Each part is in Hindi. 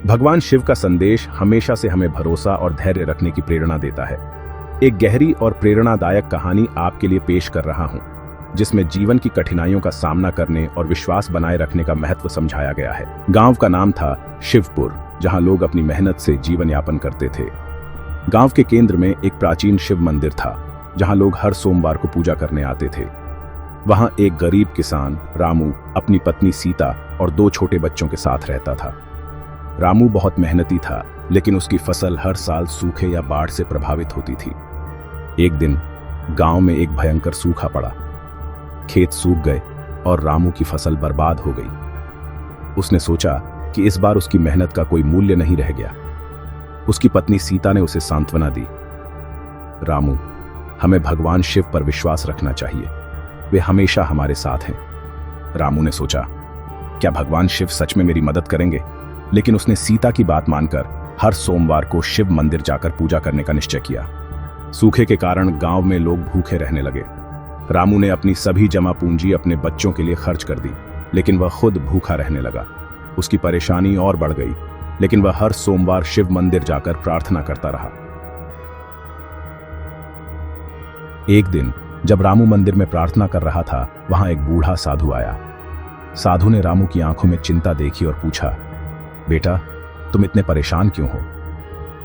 भगवान शिव का संदेश हमेशा से हमें भरोसा और धैर्य रखने की प्रेरणा देता है। एक गहरी और प्रेरणादायक कहानी आपके लिए पेश कर रहा हूं, जिसमें जीवन की कठिनाइयों का सामना करने और विश्वास बनाए रखने का महत्व समझाया गया है। गांव का नाम था शिवपुर, जहां लोग अपनी मेहनत से जीवन यापन करते थे। गांव के केंद्र में एक प्राचीन शिव मंदिर था, जहां लोग हर सोमवार को पूजा करने आते थे। वहां एक गरीब किसान रामू अपनी पत्नी सीता और 2 छोटे बच्चों के साथ रहता था। रामू बहुत मेहनती था, लेकिन उसकी फसल हर साल सूखे या बाढ़ से प्रभावित होती थी। एक दिन गांव में एक भयंकर सूखा पड़ा। खेत सूख गए और रामू की फसल बर्बाद हो गई। उसने सोचा कि इस बार उसकी मेहनत का कोई मूल्य नहीं रह गया। उसकी पत्नी सीता ने उसे सांत्वना दी। रामू, हमें भगवान शिव पर विश्वास रखना चाहिए, वे हमेशा हमारे साथ हैं। रामू ने सोचा, क्या भगवान शिव सच में मेरी मदद करेंगे? लेकिन उसने सीता की बात मानकर हर सोमवार को शिव मंदिर जाकर पूजा करने का निश्चय किया। सूखे के कारण गांव में लोग भूखे रहने लगे। रामू ने अपनी सभी जमा पूंजी अपने बच्चों के लिए खर्च कर दी, लेकिन वह खुद भूखा रहने लगा। उसकी परेशानी और बढ़ गई, लेकिन वह हर सोमवार शिव मंदिर जाकर प्रार्थना करता रहा। एक दिन जब रामू मंदिर में प्रार्थना कर रहा था, वहां एक बूढ़ा साधु आया। साधु ने रामू की आंखों में चिंता देखी और पूछा, बेटा, तुम इतने परेशान क्यों हो?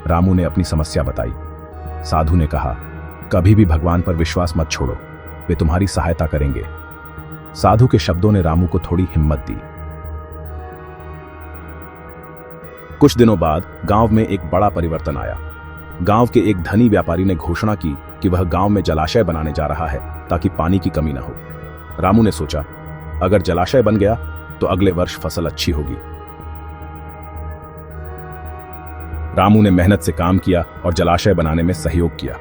रामू ने अपनी समस्या बताई। साधु ने कहा, कभी भी भगवान पर विश्वास मत छोड़ो, वे तुम्हारी सहायता करेंगे। साधु के शब्दों ने रामू को थोड़ी हिम्मत दी। कुछ दिनों बाद गांव में एक बड़ा परिवर्तन आया। गांव के एक धनी व्यापारी ने घोषणा की कि वह गांव में जलाशय बनाने जा रहा है ताकि पानी की कमी न हो। रामू ने सोचा, अगर जलाशय बन गया तो अगले वर्ष फसल अच्छी होगी। रामू ने मेहनत से काम किया और जलाशय बनाने में सहयोग किया।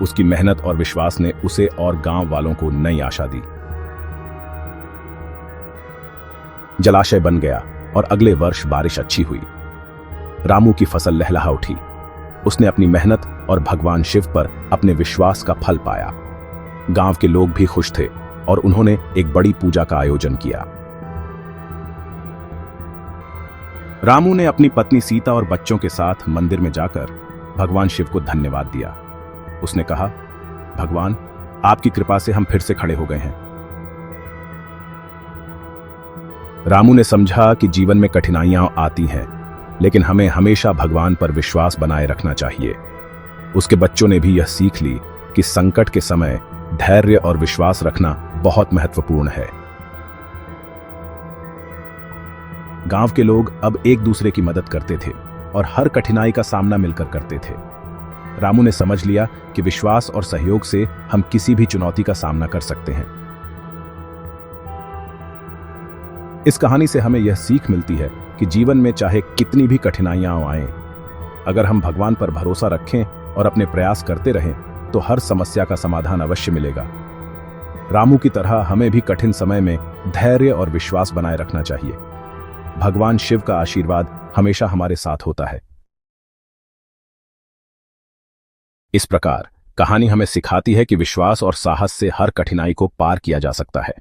उसकी मेहनत और विश्वास ने उसे और गांव वालों को नई आशा दी। जलाशय बन गया और अगले वर्ष बारिश अच्छी हुई। रामू की फसल लहलहा उठी। उसने अपनी मेहनत और भगवान शिव पर अपने विश्वास का फल पाया। गांव के लोग भी खुश थे और उन्होंने एक बड़ी पूजा का आयोजन किया। रामू ने अपनी पत्नी सीता और बच्चों के साथ मंदिर में जाकर भगवान शिव को धन्यवाद दिया। उसने कहा, भगवान, आपकी कृपा से हम फिर से खड़े हो गए हैं। रामू ने समझा कि जीवन में कठिनाइयां आती हैं, लेकिन हमें हमेशा भगवान पर विश्वास बनाए रखना चाहिए। उसके बच्चों ने भी यह सीख ली कि संकट के समय धैर्य और विश्वास रखना बहुत महत्वपूर्ण है। गांव के लोग अब एक दूसरे की मदद करते थे और हर कठिनाई का सामना मिलकर करते थे। रामू ने समझ लिया कि विश्वास और सहयोग से हम किसी भी चुनौती का सामना कर सकते हैं। इस कहानी से हमें यह सीख मिलती है कि जीवन में चाहे कितनी भी कठिनाइयां आएं, अगर हम भगवान पर भरोसा रखें और अपने प्रयास करते रहें तो हर समस्या का समाधान अवश्य मिलेगा। रामू की तरह हमें भी कठिन समय में धैर्य और विश्वास बनाए रखना चाहिए। भगवान शिव का आशीर्वाद हमेशा हमारे साथ होता है। इस प्रकार कहानी हमें सिखाती है कि विश्वास और साहस से हर कठिनाई को पार किया जा सकता है।